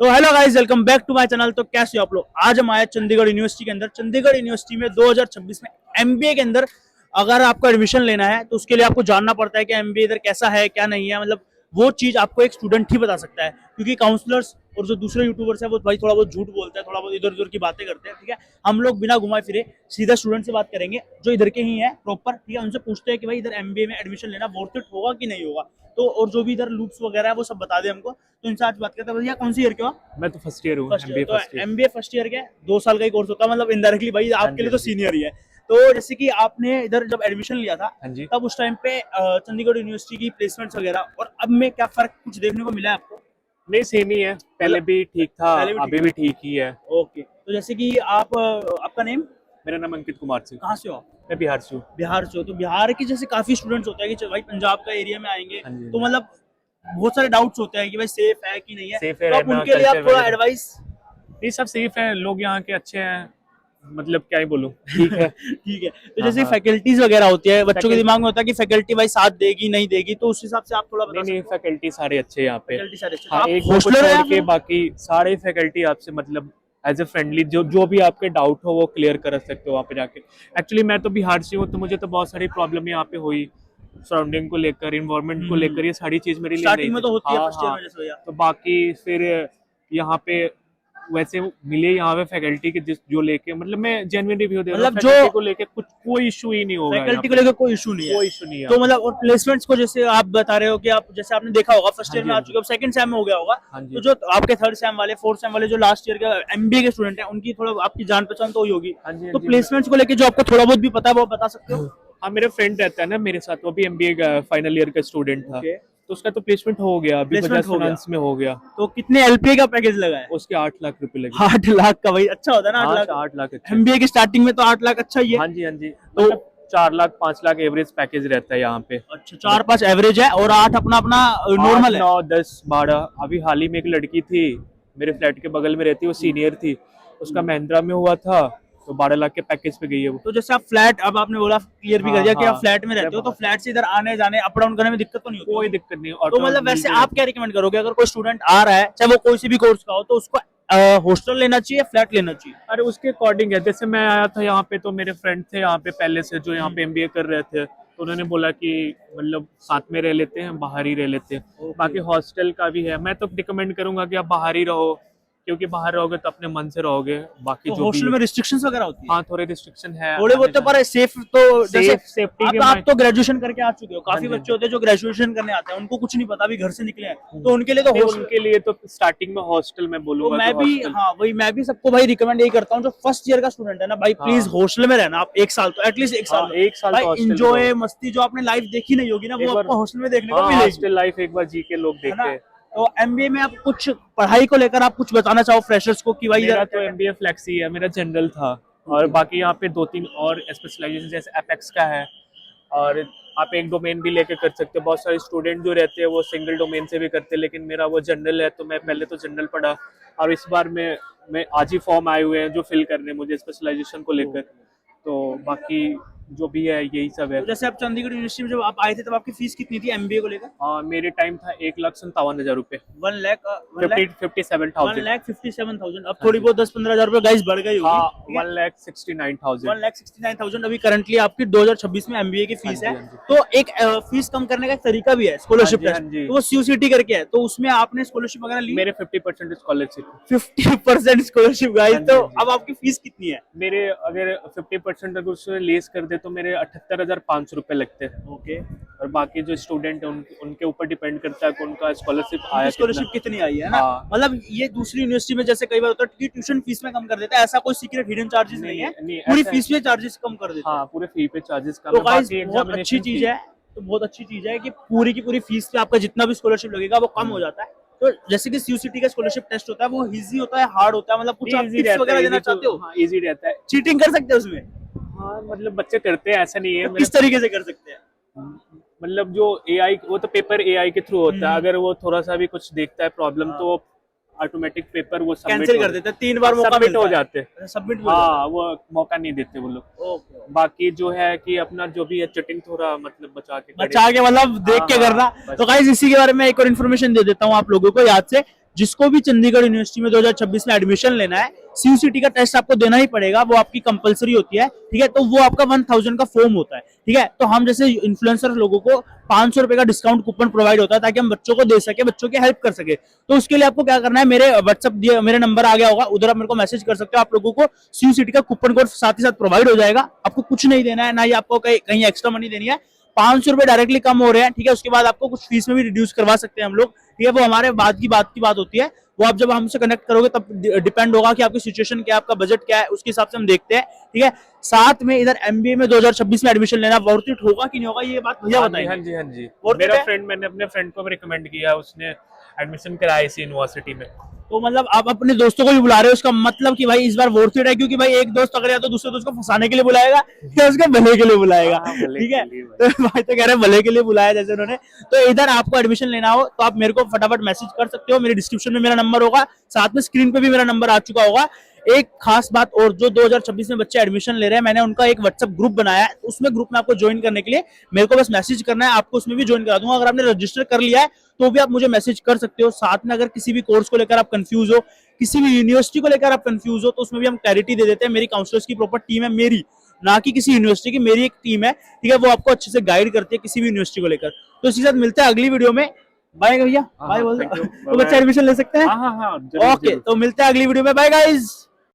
तो hello guys, welcome back to my channel. तो कैसे हो आप लोग? आज हम आए चंडीगढ़ यूनिवर्सिटी के अंदर। चंडीगढ़ यूनिवर्सिटी में 2026 में एमबीए के अंदर अगर आपको एडमिशन लेना है तो उसके लिए आपको जानना पड़ता है कि एमबीए इधर कैसा है क्या नहीं है। मतलब वो चीज आपको एक स्टूडेंट ही बता सकता है, क्योंकि काउंसलर्स और जो दूसरे यूट्यूबर्स है वो भाई थोड़ा बहुत झूठ बोलते हैं, थोड़ा बहुत इधर उधर की बातें करते हैं। ठीक है, हम लोग बिना घुमाए फिरे सीधा स्टूडेंट से बात करेंगे जो इधर के ही है प्रॉपर। ठीक है, उनसे पूछते हैं कि भाई इधर एमबीए में एडमिशन लेना वर्थ इट होगा कि नहीं होगा। तो और जो भी इधर लूप्स वगैरह है वो सब बता दे हमको। तो इनसे आज बात करते हैं। भैया कौन सी ईयर के हो? मैं तो फर्स्ट ईयर हूँ। First year. एमबीए तो first year. MBA first year के 2 साल का ही कोर्स होता है, मतलब इनडायरेक्टली भाई हाँ आपके जी, लिए तो हाँ जी। सीनियर ही है। तो जैसे कि आपने इधर जब एडमिशन लिया था हाँ जी। तब उस टाइम पे चंडीगढ़ यूनिवर्सिटी की प्लेसमेंट्स वगैरह और अब में क्या फर्क कुछ देखने को मिला है आपको? नहीं, सेम ही है। पहले मतलब भी ठीक था, पहले भी ठीक अभी था। भी ठीक ही है। ओके, तो जैसे कि आप आपका नेम मेरा नाम अंकित कुमार सिंह। कहाँ से हो आप? मैं बिहार से हूँ। बिहार से हो? तो बिहार के जैसे काफी स्टूडेंट्स होते हैं कि चलो भाई पंजाब का एरिया में आएंगे, हाँ जी, हाँ तो जी। मतलब बहुत सारे डाउट्स होते हैं कि भाई सेफ है कि नहीं है। सेफ है तो आप रहना, उनके लिए आप कल्चर थोड़ा वगैरह। एडवाइस। ये सब सेफ है, लोग यहाँ के अच्छे हैं। मतलब क्या ही बोलूँ, ठीक है। ठीक है, तो हाँ जैसे हाँ। फैकल्टीज वगैरह होती है, बच्चों के फैकल्टी दिमाग में होता है कि फैकल्टी भाई साथ देगी नहीं देगी, तो उस हिसाब से आप थोड़ा बता नहीं नहीं, सकते हो। फैकल्टी सारे अच्छे हैं यहाँ पे। फैकल्टी सारे अच्छे, तो हाँ, आप एक दो को हॉस्टलर हो छोड़ या के फिर? बाकी सारे फैकल्टी आपसे मतलब एज ए फ्रेंडली जो जो भी आपके डाउट हो वो क्लियर कर सकते हो वहाँ पे जाके। एक्चुअली मैं तो बिहार से हूँ, तो मुझे तो बहुत सारी प्रॉब्लम यहाँ पे हुई। सराउंडिंग को लेकर, इन्वायरमेंट को लेकर, ये सारी चीज मेरे लिए नहीं स्टार्टिंग में थी। तो होती है हाँ फर्स्ट ईयर हाँ। में जैसे भैया। तो बाकी फिर यहाँ पे वैसे मिले यहाँ पे फैकल्टी के जिस जो लेके, मतलब मैं जेन्युइन रिव्यू दे रहा हूँ, मतलब जो फैकल्टी को लेके कुछ कोई इशू ही नहीं होगा यहाँ फैकल्टी को पे। लेकर कोई इशू नहीं है। कोई इशू नहीं है तो यहाँ पे। मतलब और प्लेसमेंट्स को जैसे आप बता रहे हो कि आप जैसे आपने देखा होगा फर्स्ट हाँ ईयर जी, में हाँ आ जी। चुके हो, सेकंड सेम में हो गया होगा। हाँ तो जी। जो आपके थर्ड सेम वाले फोर्थ सेम वाले जो लास्ट ईयर के एमबीए के स्टूडेंट हैं उनकी थोड़ा आपकी जान पहचान तो हुई होगी। हाँ जी, हाँ तो जी। प्लेसमेंट्स को लेकर जो आपको थोड़ा बहुत भी पता है वो बता सकते हो। हाँ, मेरा फ्रेंड रहता है ना मेरे साथ, वो भी एमबीए का फाइनल ईयर का स्टूडेंट था। ओके, तो उसका तो प्लेसमेंट हो गया, अभी प्लेसमेंट बजाज हो गया। फाइनेंस में हो गया। तो कितने एलपीए का पैकेज लगा है? उसके 8 लाख रुपए लगे। 8 लाख का? भाई अच्छा होता है ना 8 हाँ, लाख 8 लाख अच्छे। एमबीए की स्टार्टिंग में तो 8 लाख अच्छा ही है। हाँ जी, हाँ जी। तो मतलब 4 लाख 5 लाख एवरेज पैकेज रहता है यहाँ पे। अच्छा, 4-5 एवरेज है और 8 अपना अपना आठ नॉर्मल है। 9 10 12। अभी हाल ही में एक लड़की थी मेरे फ्लैट के बगल में रहती, वो सीनियर थी, उसका महिंद्रा में हुआ था, तो 12 लाख के पैकेज पे गई है वो। तो जैसे आप फ्लैट, अब आपने बोला क्लियर भी कर हाँ दिया कि आप हाँ। फ्लैट में मैं रहते हो, तो बाहर, फ्लैट से इधर आने जाने अप डाउन करने में दिक्कत तो नहीं होती कोई होगी? दिक्कत नहीं, तो ऑटो मतलब वैसे मिलते आप रहते। क्या रिकमेंड करोगे अगर कोई स्टूडेंट आ रहा है, चाहे वो कोई सी भी कोर्स का हो, तो उसको हॉस्टल लेना चाहिए, फ्लैट लेना चाहिए? अरे उसके अकॉर्डिंग है, जैसे मैं आया था यहाँ पे तो मेरे फ्रेंड थे यहाँ पे पहले से जो यहाँ पे एमबीए कर रहे थे, तो उन्होंने बोला कि मतलब साथ में रह लेते हैं, बाहर ही रह लेते हैं। Okay. बाकी हॉस्टल का भी है, मैं तो रिकमेंड करूंगा कि आप बाहर ही रहो, क्योंकि बाहर रहोगे तो अपने मन से रहोगे। बाकी तो जो भी हॉस्टल है, में रिस्ट्रिक्शंस वगैरह होती है? हाँ थोड़े रिस्ट्रिक्शन है थोड़े बहुत तो, पर सेफ तो जैसे सेफ्टी के आप तो ग्रेजुएशन करके आ चुके हो, हाँ काफी जी, हाँ बच्चे जी। होते हैं जो ग्रेजुएशन करने आते हैं, उनको कुछ नहीं पता, अभी घर से निकले हैं, तो उनके लिए तो नहीं, हॉस्टल। उनके लिए तो स्टार्टिंग में हॉस्टल मैं तो बोलूंगा मैं कि भी, हॉस्टल। हाँ वही, मैं भी सबको भाई रिकमेंड यही करता हूँ जो फर्स्ट ईयर का स्टूडेंट है ना भाई, प्लीज हाँ हॉस्टल में रहना आप 1 साल, तो एटलीस्ट 1 साल हाँ, 1 साल भाई तो हॉस्टल में इंजॉय रहो। मस्ती जो आपने लाइफ देखी नहीं होगी ना एक वो बार, आपको हॉस्टल में देखने को हाँ मिलेगी, हॉस्टल लाइफ एक बार जी के लोग है देखते ना? हैं। तो एमबीए में आप कुछ पढ़ाई को लेकर आप कुछ बताना चाहो फ्रेशर्स को कि भाई मेरा यार तो एमबीए फ्लेक्सी है, मेरा जनरल था, और बाकी यहाँ पे 2 3 और स्पेशलाइजेशन जैसे एपेक्स का है, और आप एक डोमेन भी लेके कर सकते हो। बहुत सारे स्टूडेंट जो रहते हैं वो सिंगल डोमेन से भी करते हैं, लेकिन मेरा वो जनरल है, तो मैं पहले तो जनरल पढ़ा, और इस बार मैं आज ही फॉर्म आए हुए हैं जो फिल करने मुझे स्पेशलाइजेशन को लेकर। तो बाकी जो भी है यही सब है। तो जैसे आप चंडीगढ़ यूनिवर्सिटी में जब आप आए थे तब आपकी फीस कितनी थी एमबीए को लेकर? मेरे टाइम था 1,57,000 रुपए। 1 लाख 57,000। 1,57,000। अब हाँ थोड़ी जी। बहुत 10-15 हज़ार रुपए गाइस बढ़ गई होगी, हाँ, ठीक है? 1,69,000। 1,69,000 अभी करंटली आपकी 2026 में एमबीए की हाँ फीस जी, है। हाँ जी। तो एक फीस कम करने का एक तरीका भी है, स्कॉलरशिप हाँ जी, टेस्ट। हाँ जी। तो वो सीयूसीटी करके है, तो उसमें आपने स्कॉलरशिप वगैरह ली? मेरे 50% स्कॉलरशिप। 50% स्कॉलरशिप गाइस, हाँ जी, तो हाँ जी। अब आपकी फीस कितनी है? मेरे अगर 50% अगर उसमें लेस कर दे तो मेरे 78,500 रुपए लगते हैं। ओके, और बाकी जो स्टूडेंट है उनके ऊपर डिपेंड करता है कि उनका स्कॉलरशिप आया उनकी कितना। स्कॉलरशिप कितनी आई है ना? हाँ। मतलब ये दूसरी यूनिवर्सिटी में जैसे कई बार होता है कि ट्यूशन फीस में कम कर देता है, ऐसा कोई सीक्रेट हिडन चार्जेस नहीं है, नहीं पूरी ऐसा है। फीस में चार्जेस कम कर देते हैं। हाँ, पूरे फी पे चार्जेस कम तो है, गाइस बाकी बहुत अच्छी एग्जामिनेशन चीज फी। है, तो बहुत अच्छी चीज है कि पूरी की पूरी फीस पे आपका जितना भी स्कॉलरशिप लगेगा वो कम हो जाता है। तो जैसे कि सीयूसीटी का स्कॉलरशिप टेस्ट होता है वो इजी होता है, हार्ड होता है, मतलब कुछ आप इजी टिप्स रहता वगैरह है, देना इजी तो चाहते हो? हाँ इजी रहता है। चीटिंग कर सकते हैं उसमें? हाँ मतलब बच्चे करते हैं, ऐसा नहीं है। तो किस तरीके से कर सकते हैं? मतलब जो एआई, वो तो पेपर एआई के थ्रू होता है, हम्म। अगर वो थोड़ा सा भी कुछ देखता है प्रॉब्लम तो वो ऑटोमेटिक पेपर वो सबमिट कैंसिल कर देते हैं, 3 बार मौका सबमिट मिलता हो है। जाते हैं। अच्छा, सबमिट भी हो जाता हाँ, वो मौका नहीं देते वो लोग। है। ओके, बाकी जो है कि अपना जो भी है चीटिंग थोड़ा मतलब बचा के करे। बचा के मतलब देख हाँ के हाँ, करना। बस। तो गाइस इसी के बारे में एक और इन्फॉर्मेशन दे देता हूँ आप लोगों को याद से जिसको भी चंडीगढ़ यूनिवर्सिटी में 2026 में एडमिशन लेना है, सीयूसीटी का टेस्ट आपको देना ही पड़ेगा, वो आपकी कंपलसरी होती है, ठीक है। तो वो आपका 1000 का फॉर्म होता है, ठीक है। तो हम जैसे इन्फ्लुएंसर लोगों को 500 रुपए का डिस्काउंट कूपन प्रोवाइड होता है ताकि हम बच्चों को दे सके, बच्चों की हेल्प कर सके। तो उसके लिए आपको क्या करना है, मेरे व्हाट्सएप मेरे नंबर आ गया होगा, उधर आप मेरे को मैसेज कर सकते हो। आप लोगों को सीयूसीटी का कूपन कोड साथ ही साथ प्रोवाइड हो जाएगा। आपको कुछ नहीं देना है, ना ही आपको कहीं एक्स्ट्रा मनी देनी है। 500 रुपए डायरेक्टली कम हो रहे हैं, ठीक है। उसके बाद आपको कुछ फीस में भी रिड्यूस करवा सकते हैं हम लोग, ठीक है। वो हमारे बाद की बात होती है, वो आप जब हमसे कनेक्ट करोगे तब डिपेंड होगा कि आपकी सिचुएशन क्या है, आपका बजट क्या है, उसके हिसाब से हम देखते हैं, ठीक है। साथ में इधर एमबीए में 2026 में एडमिशन लेना वर्थ इट होगा कि नहीं होगा, ये बात भैया बताइए। हाँ जी, हाँ जी। Worth it मेरा है? फ्रेंड, मैंने अपने फ्रेंड को भी रिकमेंड किया, उसने एडमिशन कराया इसी यूनिवर्सिटी में। तो मतलब आप अपने दोस्तों को भी बुला रहे हो, उसका मतलब कि भाई इस बार वर्थ इट है, क्योंकि भाई एक दोस्त अगर या तो दूसरे दोस्त को फंसाने के लिए बुलाएगा या उसके भले के लिए बुलाएगा, हाँ, भले ठीक है। के लिए तो भाई तो कह रहे हैं भले के लिए बुलाया जैसे उन्होंने। तो इधर आपको एडमिशन लेना हो तो आप मेरे को फटाफट मैसेज कर सकते हो, मेरे डिस्क्रिप्शन में मेरा नंबर होगा, साथ में स्क्रीन पे भी मेरा नंबर आ चुका होगा। एक खास बात और, जो 2026 में बच्चे एडमिशन ले रहे हैं, मैंने उनका एक व्हाट्सएप ग्रुप बनाया है, उसमें ग्रुप में आपको ज्वाइन करने के लिए मेरे को बस मैसेज करना है, आपको उसमें भी ज्वाइन करा दूंगा। अगर आपने रजिस्टर कर लिया है तो भी आप मुझे मैसेज कर सकते हो। साथ में अगर किसी भी कोर्स को लेकर आप कंफ्यूज हो, किसी भी यूनिवर्सिटी को लेकर आप कंफ्यूज हो, तो उसमें भी हम क्लैरिटी दे देते हैं। मेरी काउंसलर्स की प्रॉपर टीम है, मेरी ना कि किसी यूनिवर्सिटी की, मेरी एक टीम है, ठीक है। वो आपको अच्छे से गाइड करती है किसी भी यूनिवर्सिटी को लेकर। तो इसी के साथ मिलते हैं अगली वीडियो में। बाय भैया, बाय बोल दो। तो बच्चे एडमिशन ले सकते हैं। हाँ हाँ हाँ, जरूर, ओके, जरूर। तो मिलते हैं अगली वीडियो में। Bye guys.